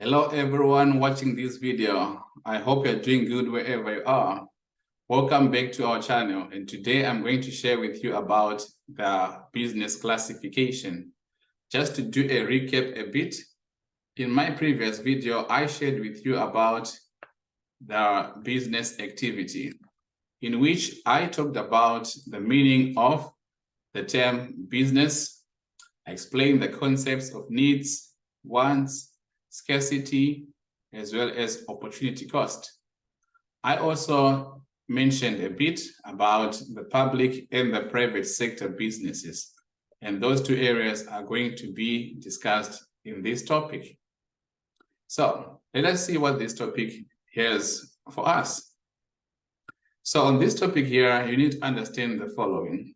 Hello everyone watching this video. I hope you're doing good wherever you are. Welcome back to our channel, and today I'm going to share with you about the business classification. Just to do a recap a bit, in my previous video I shared with you about the business activity, in which I talked about the meaning of the term business. I explained the concepts of needs, wants, scarcity, as well as opportunity cost. I also mentioned a bit about the public and the private sector businesses, and those two areas are going to be discussed in this topic. So let us see what this topic has for us. So on this topic here, you need to understand the following.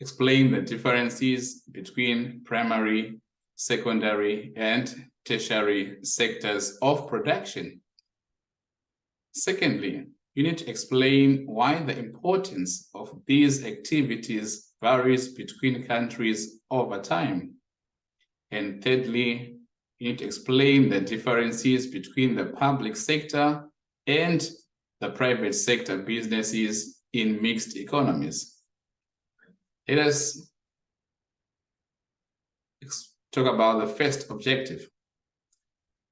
Explain the differences between primary, secondary, and tertiary sectors of production. Secondly, you need to explain why the importance of these activities varies between countries over time. And thirdly, you need to explain the differences between the public sector and the private sector businesses in mixed economies. Let us talk about the first objective,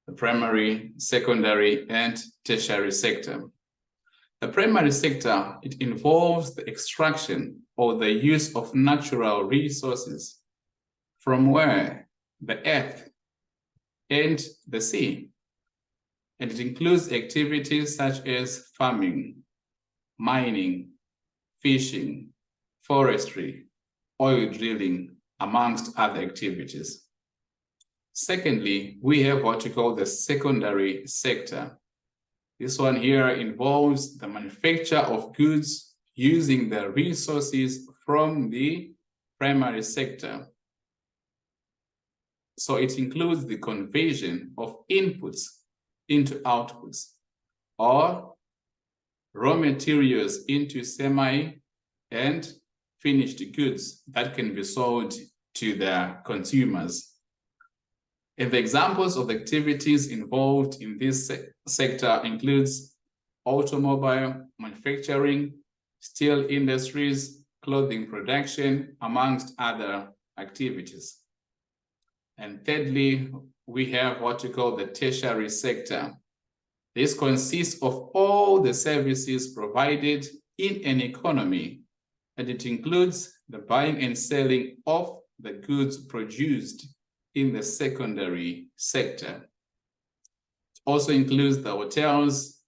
the primary, secondary, and tertiary sector. The primary sector, it involves the extraction or the use of natural resources from where? The earth and the sea. And it includes activities such as farming, mining, fishing, forestry, oil drilling, amongst other activities. Secondly, we have what we call the secondary sector. This one here involves the manufacture of goods using the resources from the primary sector. So it includes the conversion of inputs into outputs, or raw materials into semi and finished goods that can be sold to the consumers. And the examples of activities involved in this sector includes automobile manufacturing, steel industries, clothing production, amongst other activities. And thirdly, we have what we call the tertiary sector. This consists of all the services provided in an economy, and it includes the buying and selling of the goods produced in the secondary sector. It also includes the hotels,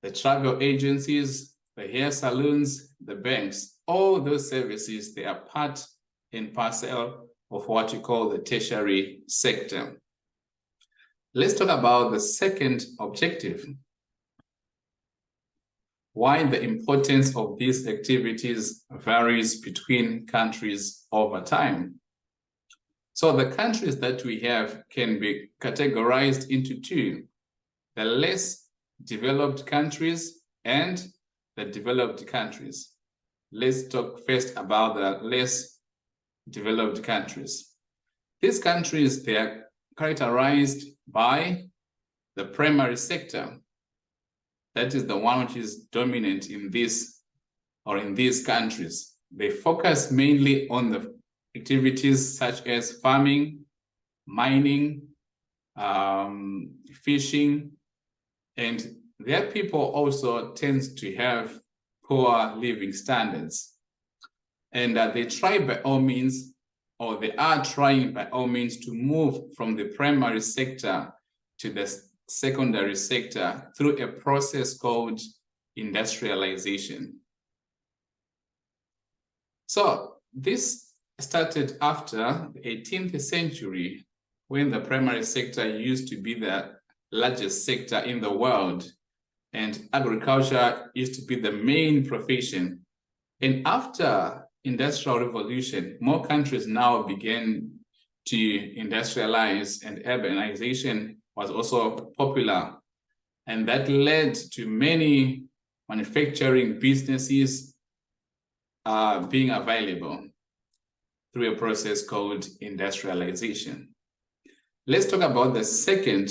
the travel agencies, the hair salons, the banks. All those services, they are part and parcel of what we call the tertiary sector. Let's talk about the second objective. Why the importance of these activities varies between countries over time. So the countries that we have can be categorized into two: the less developed countries and the developed countries. Let's talk first about the less developed countries. These countries, they are characterized by the primary sector. That is the one which is dominant in this or in these countries. They focus mainly on the activities such as farming, mining, fishing, and their people also tend to have poor living standards. And they try by all means, or they are trying by all means, to move from the primary sector to the secondary sector through a process called industrialization. So this started after the 18th century, when the primary sector used to be the largest sector in the world, and agriculture used to be the main profession. And after Industrial Revolution, more countries now began to industrialize, and urbanization was also popular. And that led to many manufacturing businesses being available through a process called industrialization. Let's talk about the second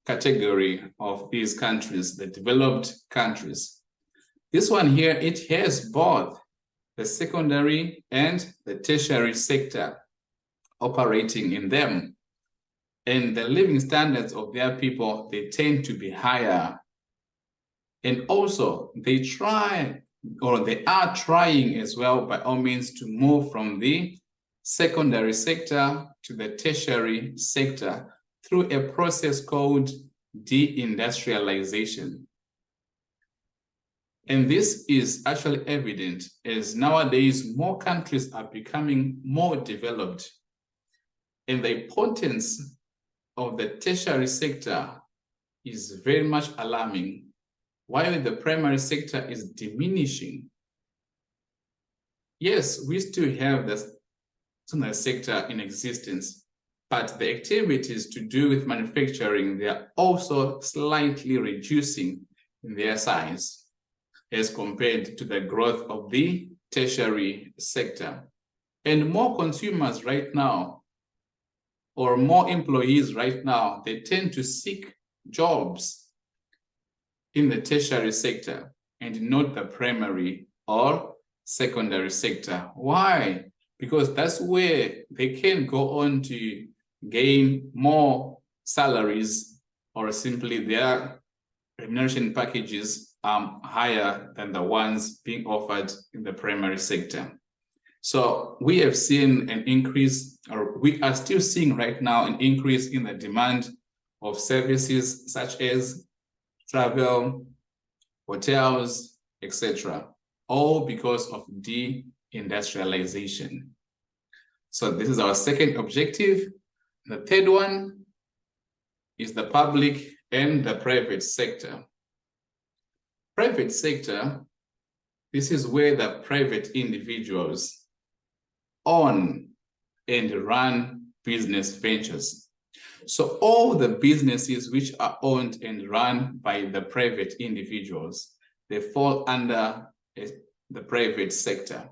category of these countries, the developed countries. This one here, it has both the secondary and the tertiary sector operating in them. And the living standards of their people, they tend to be higher. And also, they try, or they are trying as well, by all means, to move from the secondary sector to the tertiary sector through a process called deindustrialization. And this is actually evident as nowadays more countries are becoming more developed, and the importance of the tertiary sector is very much alarming, while the primary sector is diminishing. Yes, we still have the sector in existence, but the activities to do with manufacturing, they are also slightly reducing in their size as compared to the growth of the tertiary sector. And more consumers right now, or more employees right now, they tend to seek jobs in the tertiary sector and not the primary or secondary sector. Why? Because that's where they can go on to gain more salaries, or simply their remuneration packages higher than the ones being offered in the primary sector. So we have seen an increase, or we are still seeing right now an increase in the demand of services such as travel, hotels, etc., all because of deindustrialization. So this is our second objective. The third one is the public and the private sector. Private sector, this is where the private individuals own and run business ventures. So all the businesses which are owned and run by the private individuals, they fall under the private sector.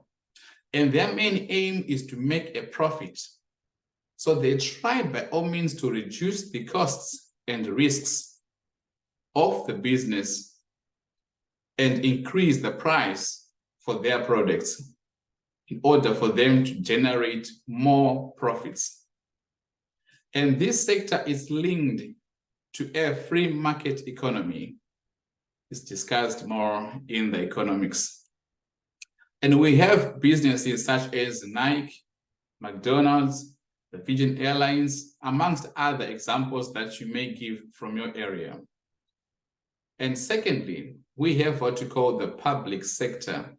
And their main aim is to make a profit. So they try by all means to reduce the costs and risks of the business and increase the price for their products in order for them to generate more profits. And this sector is linked to a free market economy. It's discussed more in the economics. And we have businesses such as Nike, McDonald's, the Virgin Airlines, amongst other examples that you may give from your area. And secondly, we have what we call the public sector,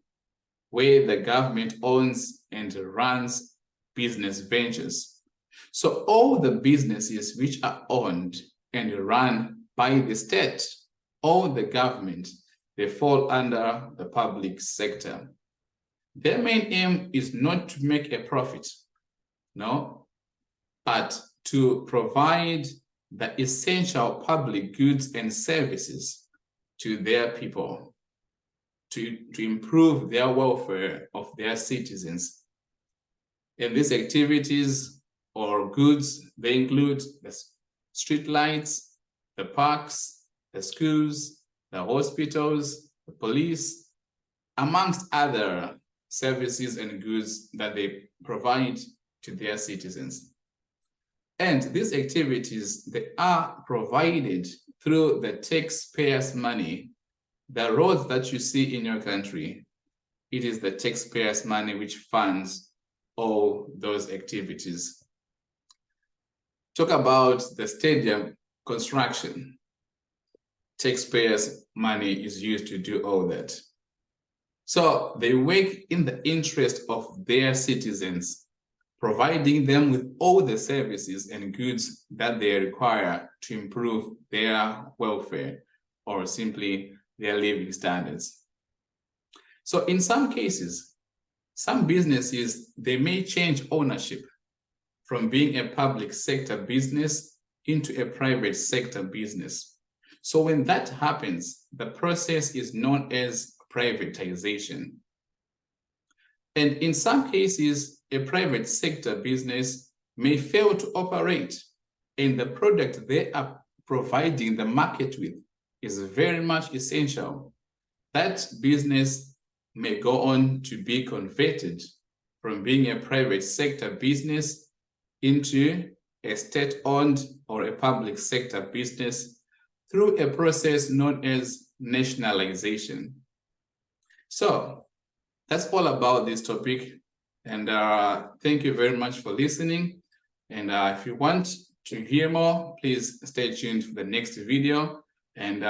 where the government owns and runs business ventures. So all the businesses which are owned and run by the state or the government, they fall under the public sector. Their main aim is not to make a profit, no, but to provide the essential public goods and services to their people, to improve their welfare of their citizens. And these activities or goods, they include the street lights, the parks, the schools, the hospitals, the police, amongst other services and goods that they provide to their citizens. And these activities, they are provided through the taxpayers' money. The roads that you see in your country, it is the taxpayers' money which funds all those activities. Talk about the stadium construction. Taxpayers' money is used to do all that. So they work in the interest of their citizens, providing them with all the services and goods that they require to improve their welfare or simply their living standards. So in some cases, some businesses, they may change ownership from being a public sector business into a private sector business. So when that happens, the process is known as privatization. And in some cases, a private sector business may fail to operate and the product they are providing the market with is very much essential, that business may go on to be converted from being a private sector business into a state-owned or a public sector business through a process known as nationalization. So that's all about this topic. And thank you very much for listening. And if you want to hear more, please stay tuned for the next video. And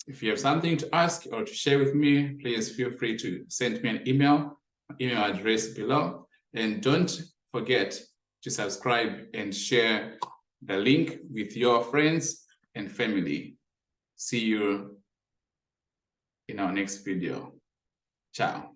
if you have something to ask or to share with me, please feel free to send me an email, email address below. And don't forget to subscribe and share the link with your friends and family. See you in our next video. Ciao.